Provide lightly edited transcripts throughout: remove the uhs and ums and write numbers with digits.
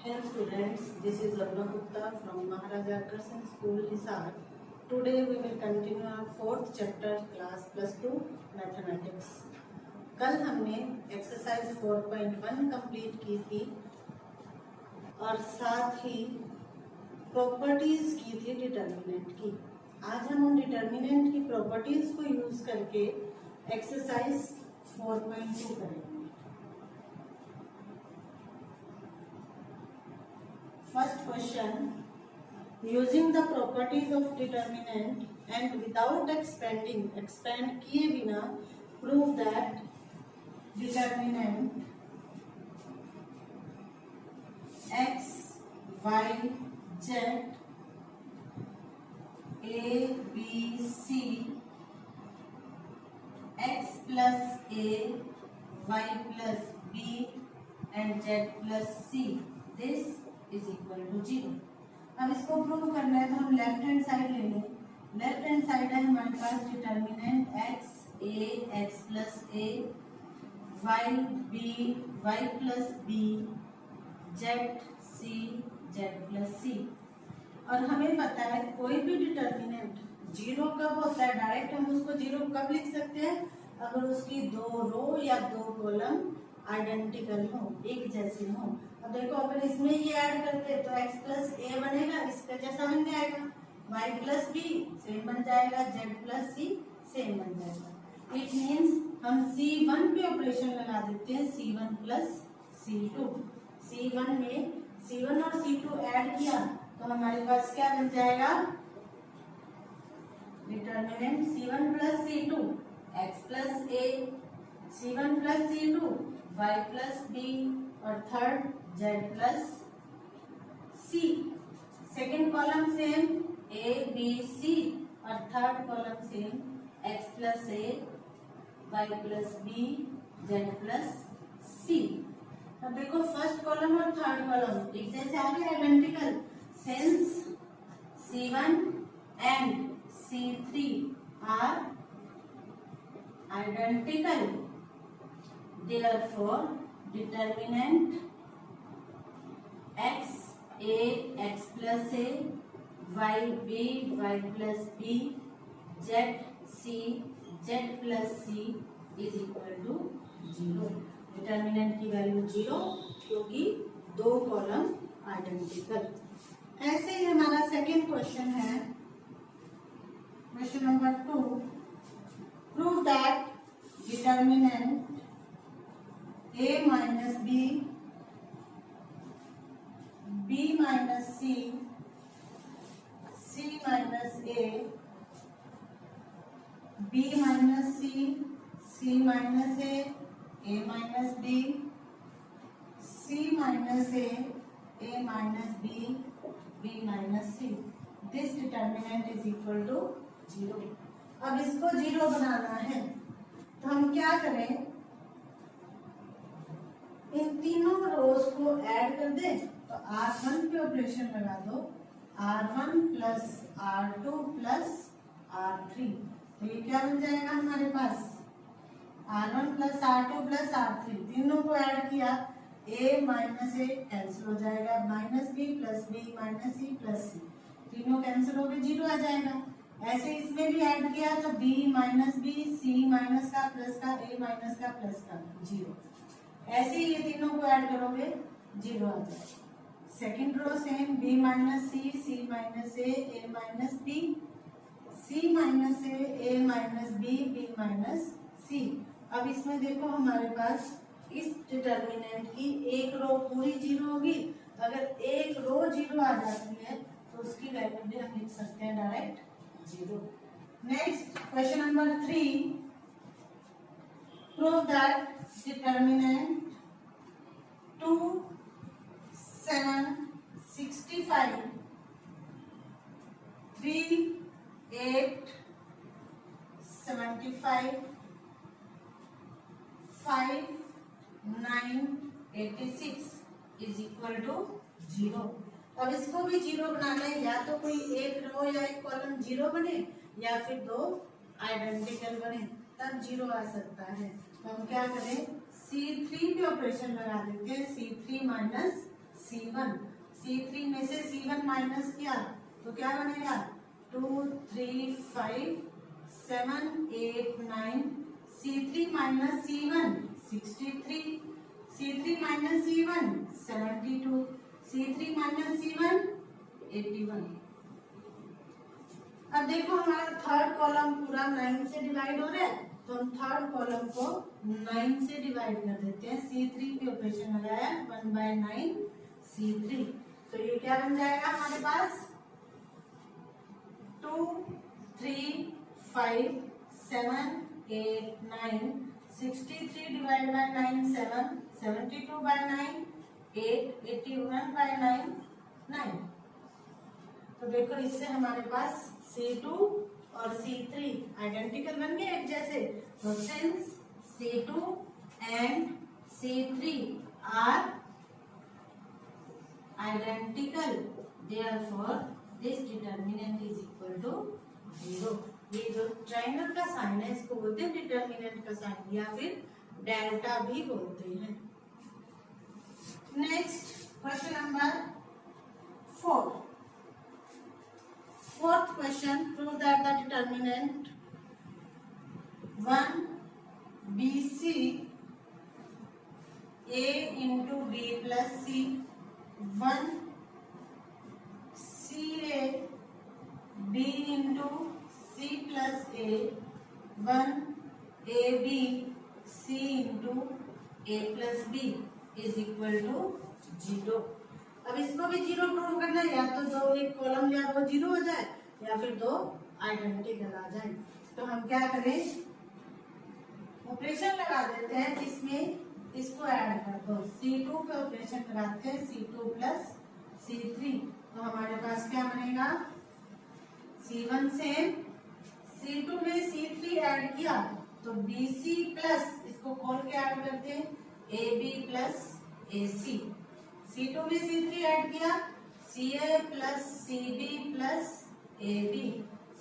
Hello students, this is Aruna Gupta from Maharaja Agrawal School, Hisar. Today we will continue our fourth chapter class +2 mathematics. कल हमने exercise 4.1 complete की थी और साथ ही properties की थी डिटर्मिनेंट की। आज हम उन डिटर्मिनेंट की प्रॉपर्टीज को यूज करके एक्सरसाइज 4.2 करेंगे। First question, using the properties of determinant and without expand किए बिना prove that determinant x, y, z, a, b, c, x plus a, y plus b and z plus c, this is equal to 0। अब इसको prove करना है तो हम left hand side ले लें। लेफ्ट हैंड साइड है हमारे पास determinant x a x plus a, y b y plus b, z c z plus c। और हमें पता है कोई भी डिटर्मिनेंट 0 कब होता है, डायरेक्ट हम उसको 0 कब लिख सकते हैं, अगर उसकी 2 रो या 2 कॉलम आइडेंटिकल हो, एक जैसे हो। अब देखो अगर इसमें ये ऐड करते तो x प्लस ए बनेगा, इसका जैसा बन जाएगा, y प्लस बी सेम बन जाएगा, z प्लस सी सेम बन जाएगा। इट मीन्स हम C1 पे ऑपरेशन लगा देते हैं, C1 प्लस C2। C1 में C1 और C2 ऐड किया तो हमारे पास क्या बन जाएगा, determinant C1 plus C2 x plus a, C1 plus C2 y plus b और third z plus c। Second column same a b c और third column same x plus a y plus b z plus c। अब देखो first column और third column एक जैसे आ गए, identical. Since C1 and C3 are identical, therefore determinant x a x plus a, y b y plus b, z c z plus c is equal to 0। Determinant की value 0 क्योंकि 2 column identical. ऐसे ही हमारा second question है, question number 2, prove that determinant a minus b, b minus c, c minus a, b minus c, c minus a minus b, c minus a minus b, b minus c, this determinant is equal to 0। अब इसको 0 बनाना है तो हम क्या करें, इन तीनों रोज को add कर दें तो R1 पे ऑपरेशन लगा दो, R1 plus R2 plus R3, तो ये क्या बन जाएगा हमारे पास, R1 plus R2 plus R3। तीनों को ऐड किया, a माइनस a कैंसिल हो जाएगा, minus b plus b minus c plus c, तीनों कैंसिल हो गए, 0 आ जाएगा। ऐसे इसमें भी ऐड किया तो b minus b, c minus का प्लस का, a माइनस का प्लस का, 0। ऐसे ही ये तीनों को ऐड करोगे 0 आ जाएगा। Second row same, b minus c, c minus a minus b, c minus a minus b, b minus c। अब इसमें देखो हमारे पास इस डिटर्मिनेंट की एक रो पूरी 0 होगी, अगर एक रो 0 आ जाती है तो उसकी वैल्यू भी हम लिख सकते हैं direct 0। Next question number 3, prove that determinant 2 7 65 3 8 75 5 9 86 is equal to 0। अब इसको भी 0 बनाना है, या तो कोई एक रो या एक कॉलम 0 बने या फिर 2 आइडेंटिकल बने, तब 0 आ सकता है। तो हम क्या करें, C3 पे ऑपरेशन लगा देते हैं, C3 माइनस C1, C3 में से C1 माइनस किया तो क्या बनेगा 2, 3, 5, 7, 8, 9, C3 minus C1 63, C3 minus C1 72, C3 minus C1 81। अब देखो हमारा थर्ड कॉलम पूरा 9 से डिवाइड हो रहा है, तो हम थर्ड कॉलम को 9 से डिवाइड कर देते हैं। C3 पे ऑपरेशन लगाया 1/9 C3, तो ये क्या बन जाएगा हमारे पास 2, 3, 5, 7, 8, 9, 63 डिवाइड बाय 9 7, 72 बाय 9 8, 81 बाय 9 9। तो देखो इससे हमारे पास C2 और C3 आइडेंटिकल बन गए एक जैसे। तो since C2 and C3 are identical, therefore this determinant is equal to 0। ये जो ट्रायंगल का साइन है इसको बोलते हैं डिटर्मिनेंट का साइन, या फिर डेल्टा भी बोलते हैं। Next question number 4। Fourth question, prove that the determinant 1 BC A into B plus C, 1 CA B into C plus A, 1 AB C into A plus B is equal to 0। अब इसको भी 0 prove करना है, या तो दो एक column या वो 0 हो जाए या फिर दो आइडेंटिकल आ जाए। तो हम क्या करें, ऑपरेशन लगा देते हैं जिसमें इसको ऐड कर दो। C2 पे ऑपरेशन लगाते हैं C2 प्लस C3, तो हमारे पास क्या बनेगा C1 सेम, C2 में C3 ऐड किया तो BC प्लस इसको खोल के ऐड करते हैं AB प्लस AC, C2 में C3 ऐड किया CA plus CB plus AB,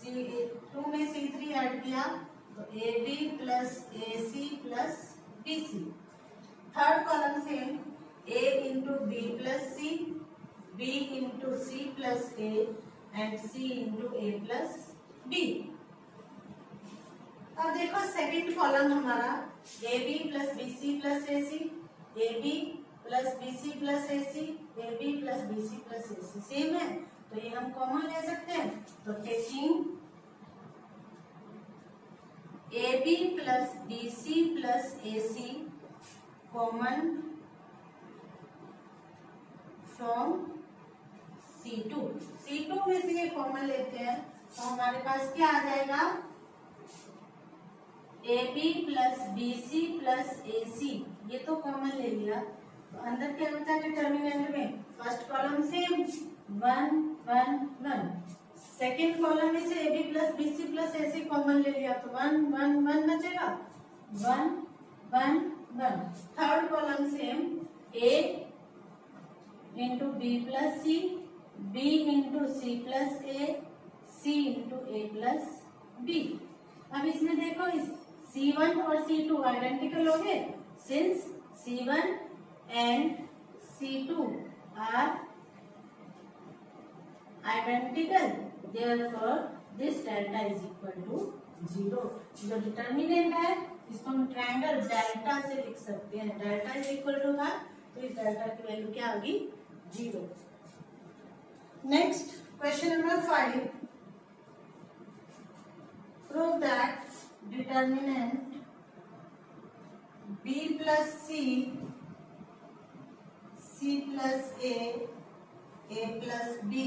C2 में C3 ऐड किया तो AB plus AC plus BC। Third column से A into B plus C, B into C plus A and C into A plus B। अब देखो second column हमारा AB plus BC plus AC, AB plus BC plus AC, AB plus BC plus AC same है, तो ये हम common ले सकते हैं। तो taking AB plus BC plus AC common from C2, C2 में से ये कॉमन लेते हैं तो हमारे पास क्या आ जाएगा AB plus BC plus AC, ये तो कॉमन ले लिया। तो अंदर क्या बचा डिटर्मिनेंट में, first column same 1 1 1, second column में से AB plus BC plus AC common ले लिया तो 1 1 1 बचेगा 1 1 1। Third column same A into B plus C, B into C plus A, C into A plus B। अब इसमें देखो इस C1 और C2 आइडेंटिकल हो गए, since C1 and C2 are identical, therefore this delta is equal to 0। जो determinant है इसको हम ट्रायंगल डेल्टा से लिख सकते हैं, डेल्टा इज इक्वल टू का, तो इस डेल्टा की वैल्यू क्या होगी 0। Next question number 5, prove that determinant B plus C, C plus A plus B,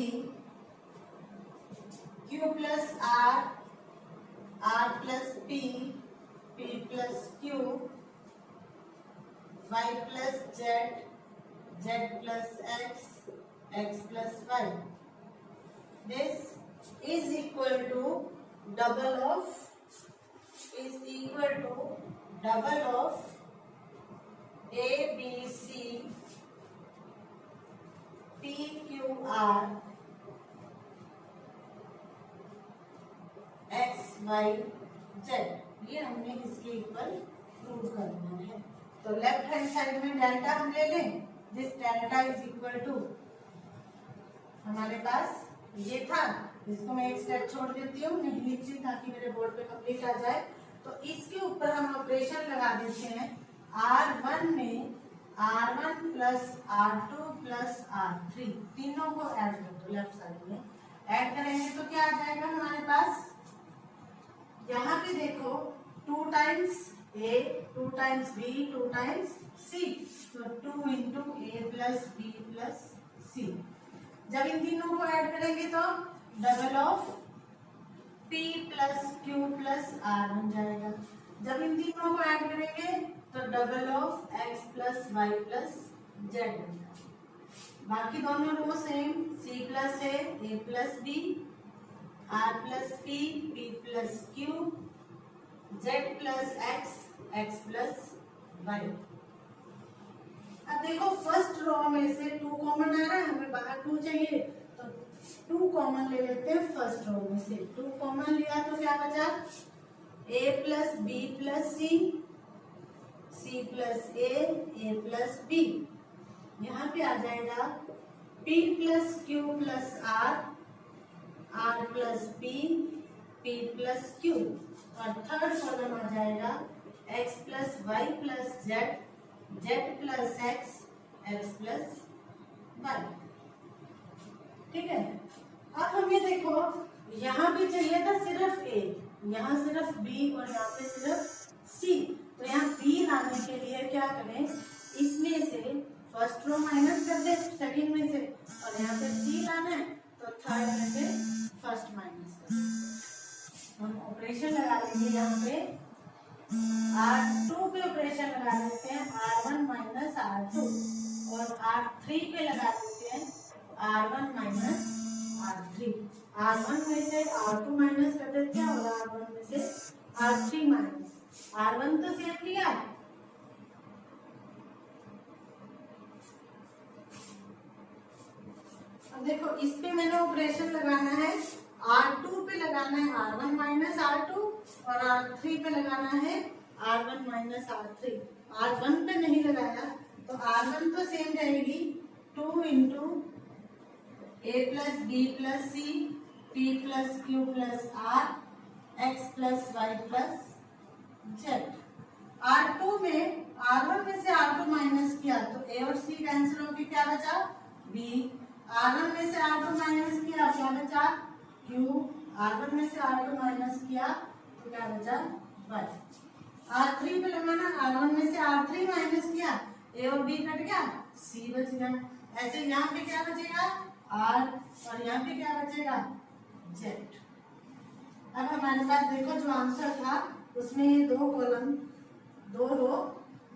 Q plus R plus P plus Q, Y plus Z plus X plus Y, this is equal to double of ABC PQR XYZ, ये हमने इसके equal prove करना है। तो left hand side में delta हम ले लें this delta is equal to, हमारे पास ये था, इसको मैं एक स्टेप छोड़ देती हूँ, नहीं लिखती ताकि मेरे बोर्ड पे कंप्लीट आ जाए। तो इसके ऊपर हम ऑपरेशन लगा देते हैं, R1 में R1 plus R2 plus R3, तीनों को ऐड कर दो लेफ्ट साइड में। ऐड करेंगे तो क्या आ जाएगा हमारे पास, यहाँ पे देखो 2 times A, 2 times B, 2 times C, तो 2 into A plus B plus C। जब इन तीनों को ऐड करेंगे तो double of P plus Q plus R बन जाएगा। जब इन तीनों को ऐड करेंगे तो double of X plus Y plus Z बन जाएगा। बाकी दोनों row same, C plus A plus B, R plus P, P plus Q, Z plus X plus Y। अब देखो फर्स्ट रो में से 2 कॉमन आ रहा है, हमें बाहर 2 चाहिए, तो 2 कॉमन ले लेते हैं फर्स्ट रो में से। 2 कॉमन लिया तो क्या बचा, A plus B plus C, C plus A plus B। यहाँ पे आ जाएगा P plus Q plus R plus P plus Q, और थर्ड कॉलम आ जाएगा X plus Y plus Z plus X plus Y। ठीक है, अब हमें देखो यहाँ भी चाहिए था सिर्फ A, यहाँ सिर्फ B और यहाँ पे सिर्फ C। तो यहाँ B लाने के लिए क्या करें, इसमें से फर्स्ट रो माइनस कर दे सेकंड में से, और यहाँ पे C लाना है तो थर्ड में से फर्स्ट माइनस कर दे। हम ऑपरेशन लगा लेंगे, यहाँ पे R2 पे ऑपरेशन लगा देते हैं R1 माइनस R2, और R3 पे लगा देते हैं R1 माइनस R3। R1 में से R2 माइनस कर देते हैं और R1 में से R3 माइनस। R1 तो सेम लिया, अब देखो इस पे मैंने ऑपरेशन लगाना है, R2 पे लगाना है R1 माइनस R2, और R3 पे लगाना है R1 माइनस R3। R1 पे नहीं लगाया तो R1 तो सेम रहेगी, 2 into A plus B plus C, P plus Q plus R, X plus Y plus Z। R2 में R1 में से R2 माइनस किया तो A और C कैंसिल होकर क्या बचा, B। R1 में से R2 माइनस किया क्या बचा, Q। R1 में से R2 माइनस किया तो क्या बचा, Y। R3 पे लगाना, R1 में से R3 माइनस किया, A और B कट गया, C बच गया। ऐसे यहाँ पे क्या बचेगा, R, और यहाँ पे क्या बचेगा, Z। अब हमारे पास देखो जो आंसर था उसमें ये 2 कॉलम 2 रो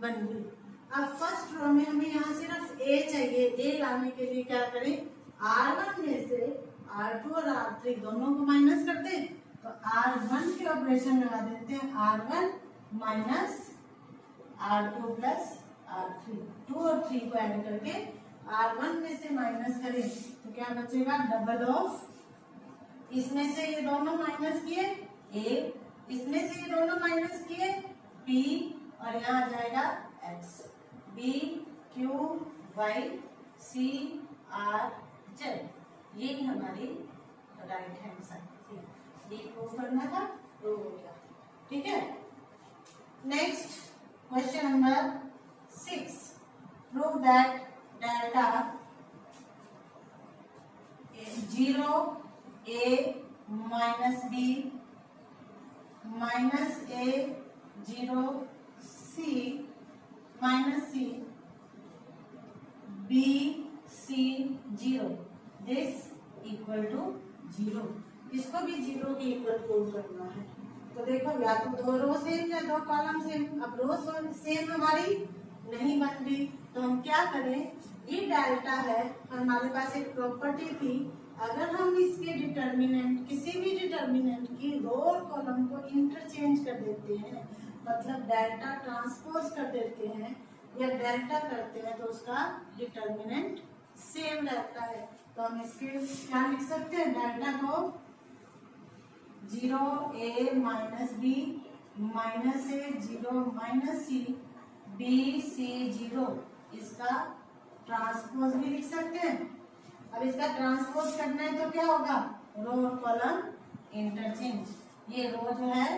बन गई। अब फर्स्ट रो में हमें यहाँ सिर्फ A चाहिए, A लाने के लिए क्या करें, R1 में से R2 और R3 दोनों को माइनस कर दे, तो R1 के ऑपरेशन लगा देते हैं, R1 minus R2 plus R3, 2 और 3 को ऐड करके R1 में से माइनस करें तो क्या बचेगा, डबल ऑफ, इसमें से ये दोनों माइनस किए A, इसमें से ये दोनों माइनस किए P, और यहाँ आ जाएगा X, B Q Y C R Z। यही हमारी राइट हैंड साइड, ये प्रूव करना था, प्रूव हो गया। ठीक है, next question number 6, prove that delta 0 A minus B minus A 0 C minus C B C 0 this equal to 0। इसको भी 0 के इक्वल प्रूव करना है। तो देखो या तो 2 रो सेम या 2 कॉलम सेम। अब रो सेम हमारी नहीं बन रही तो हम क्या करें, ये डेल्टा है, हमारे पास एक प्रॉपर्टी थी, अगर हम इसके डिटर्मिनेंट, किसी भी डिटर्मिनेंट की रो और कॉलम को इंटरचेंज कर देते हैं, मतलब डेल्टा ट्रांसपोज कर देते हैं या डेल्टा करते हैं, तो उसका डिटर्मिनेंट सेम रहता है। तो हम इसके क्या लिख सकते हैं, डेल्टा को 0 A minus B minus A 0 minus C B C 0 इसका ट्रांसपोज भी लिख सकते हैं। अब इसका ट्रांसपोज करना है तो क्या होगा, रो और कॉलम इंटरचेंज, ये रो जो है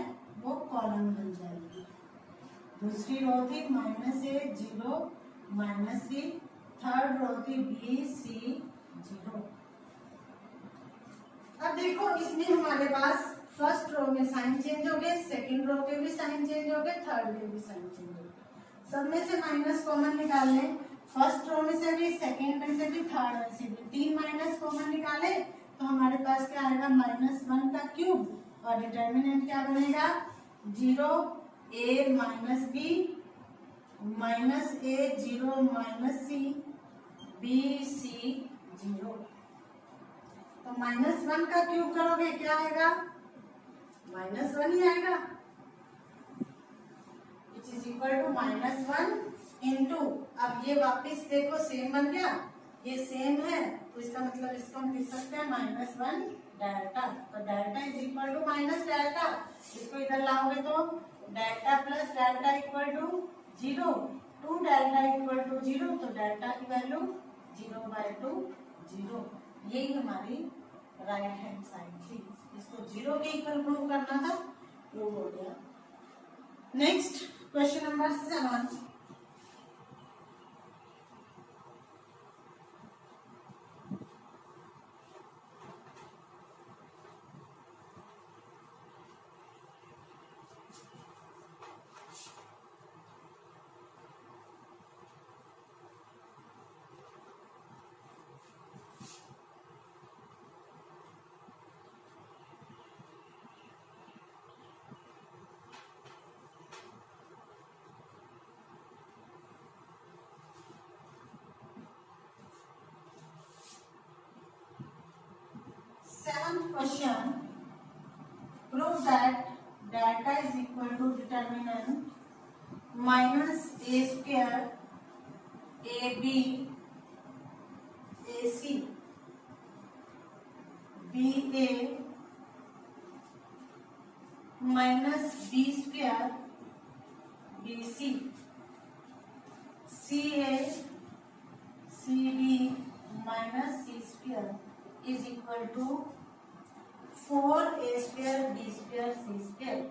वो कॉलम बन जाएगी। दूसरी रो थी -a 0 -c, थर्ड रो थी b c 0। अब देखो इसमें हमारे पास फर्स्ट रो में साइन चेंज हो गए, सेकंड रो के भी साइन चेंज हो गए, थर्ड के भी साइन चेंज हो गए। सब में से माइनस कॉमन निकाल लें, फर्स्ट रो में से भी, सेकंड में से भी, थर्ड में से भी। 3 माइनस कॉमन निकाले तो हमारे पास क्या आएगा, -1 का क्यूब, और डिटर्मिनेंट क्या बनेगा, 0 a minus b -a 0 -c b c 0। तो -1 का क्यूब करोगे क्या आएगा, -1 ही आएगा, which is equal to -1 into, अब ये वापिस देखो सेम बन गया, ये सेम है तो इसका मतलब इसको हम लिख सकते हैं -1 डेल्टा। तो delta is equal to minus delta, इसको इधर लाओगे तो delta plus delta equal to 0, 2 delta equal to 0, तो डेल्टा की वैल्यू 0/2 0। यही हमारी राइट हैंड साइड थी, इसको 0 के इक्वल प्रूव करना था, प्रूव हो गया। Next question number 7। Seventh question, prove that delta is equal to determinant minus a square ab ac ba minus b square bc ca cb minus c square is equal to 4a square b square c square।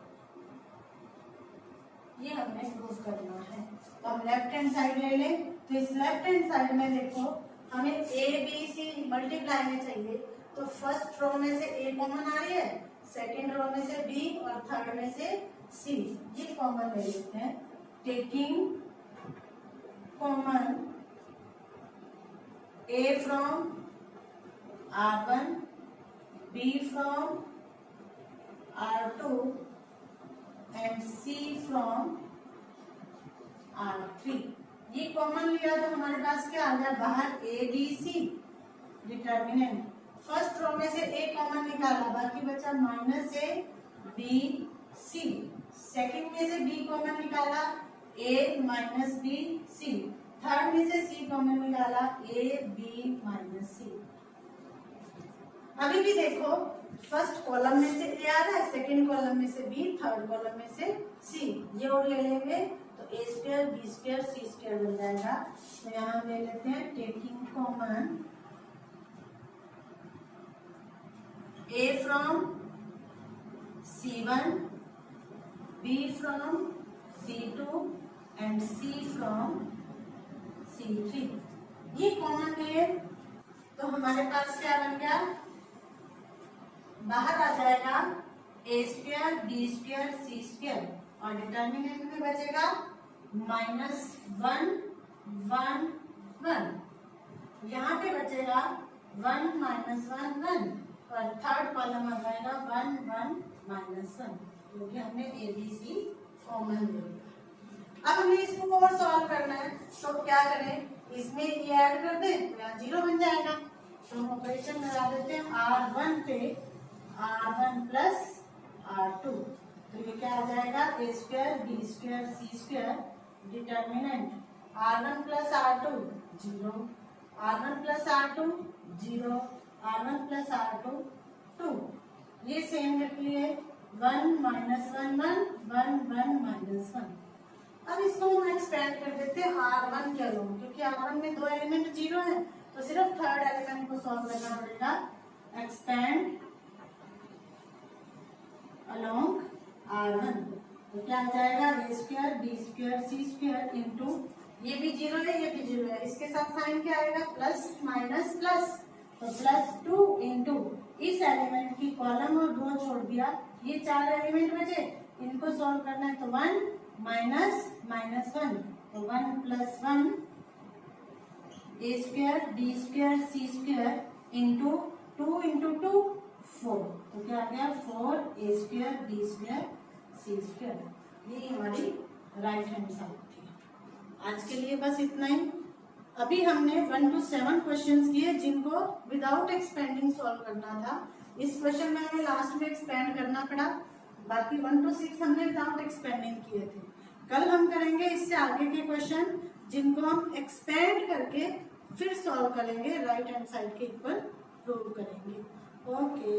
ये हमने prove करना है। तो हम left hand side ले लें, तो इस लेफ्ट हैंड साइड में देखो हमें a b c मल्टीप्लाई में चाहिए, तो फर्स्ट रो में से a कॉमन आ रही है, सेकंड रो में से b और थर्ड में से c, ये कॉमन ले लेते हैं। Taking common a from R1, B from R2 and C from R3। ये कॉमन लिया तो हमारे पास क्या आ गया, बाहर A B C determinant. First row में से A कॉमन निकाला, बाकी बचा -a B C। सेकंड में से B कॉमन निकाला, A -B C। थर्ड में से C कॉमन निकाला, A B -C। अभी भी देखो फर्स्ट कॉलम में से ए आ रहा है, सेकंड कॉलम में से बी, थर्ड कॉलम में से सी, ये और ले लेंगे तो ए square b square c square बन जाएगा। तो यहाँ ले लेते हैं taking common A from C1, B from C2 and C from C3। ये कॉमन लिए तो हमारे पास क्या बन गया, बाहर आ जाएगा a square b square c square, और डिटर्मिनेंट में बचेगा -1 1 1। यहाँ पे बचेगा 1 -1 1, और थर्ड कॉलम आ जाएगा 1 1 -1, क्योंकि हमने ए बी सी कॉमन ले लिया। अब हमें इसको और सॉल्व करना है, तो क्या करें, इसमें ये ऐड कर दें तो यहाँ 0 बन जाएगा। तो हम ऑपरेशन लगा देते हैं R1 पे R1 प्लस R2, तो ये क्या आ जाएगा, a square b square c square determinant R1 plus R2 0, R1 plus R2 0, R1 plus R2 2, ये सेम रख लिए 1 -1 1 1 1 -1। अब इसको हम एक्सपेंड कर देते हैं R1 के अलोंग, क्योंकि R1 में 2 एलिमेंट 0 है, तो सिर्फ थर्ड एलिमेंट को सॉल्व करना पड़ेगा। एक्सपेंड अलोंग R1, तो क्या आ जाएगा a square b square c square into, ये भी 0 है ये भी 0 है, इसके साथ साइन क्या आएगा, प्लस माइनस प्लस, तो +2 इंटू इस एलिमेंट की कॉलम और रो छोड़ दिया, ये 4 एलिमेंट बचे, इनको सॉल्व करना है, तो 1 माइनस माइनस 1, तो 1 + 1 a square b square c square into 2 into 2 4, तो क्या आ गया 4 a square b square c square. ये हमारी राइट हैंड साइड थी। आज के लिए बस इतना ही। अभी हमने 1 to 7 क्वेश्चंस किए जिनको विदाउट एक्सपेंडिंग सॉल्व करना था। इस क्वेश्चन में हमें लास्ट में एक्सपेंड करना पड़ा, बाकी 1 to 6 हमने विदाउट एक्सपेंडिंग किए थे। कल हम करेंगे इससे आगे के क्वेश्चन जिनको हम एक्सपेंड करके फिर सॉल्व करेंगे, राइट हैंड साइड के इक्वल प्रूव करेंगे। ओके।